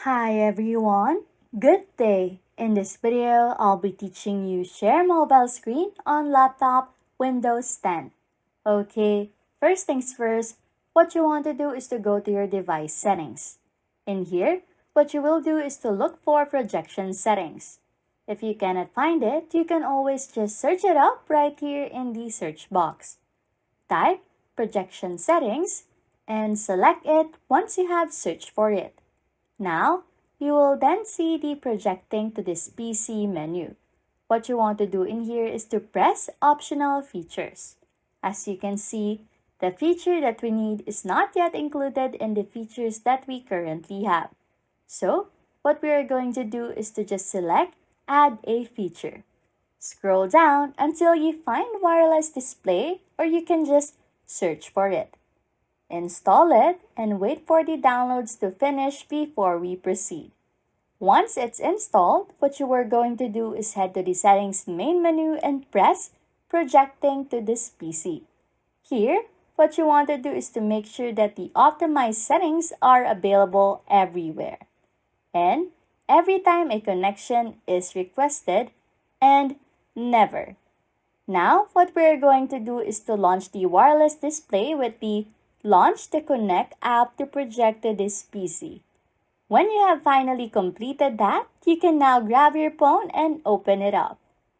Hi everyone, good day. In this video, I'll be teaching you share mobile screen on laptop Windows 10. Okay, first things first, what you want to do is to go to your device settings. In here, what you will do is to look for projection settings. If you cannot find it, you can always just search it up right here in the search box. Type projection settings and select it once you have searched for it. Now, you will then see the projecting to this PC menu. What you want to do in here is to press optional features. As you can see, the feature that we need is not yet included in the features that we currently have. So, what we are going to do is to just select add a feature. Scroll down until you find wireless display or you can just search for it. Install it and wait for the downloads to finish before we proceed. Once it's installed, what you are going to do is head to the settings main menu and press projecting to this PC. Here, what you want to do is to make sure that the optimized settings are available everywhere. And every time a connection is requested and never. Now, what we're going to do is to launch the wireless display with the Launch the Connect app to project to this PC. When you have finally completed that, you can now grab your phone and open it up.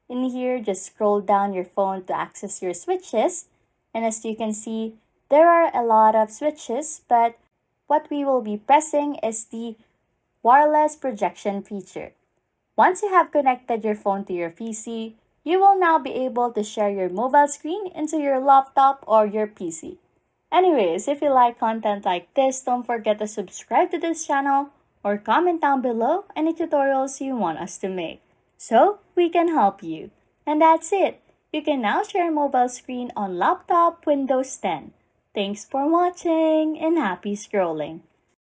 In here, just scroll down your phone to access your switches. And as you can see, there are a lot of switches, but what we will be pressing is the wireless projection feature. Once you have connected your phone to your PC, you will now be able to share your mobile screen into your laptop or your PC. Anyways, if you like content like this, don't forget to subscribe to this channel or comment down below any tutorials you want us to make so we can help you. And that's it. You can now share mobile screen on laptop Windows 10. Thanks for watching and happy scrolling.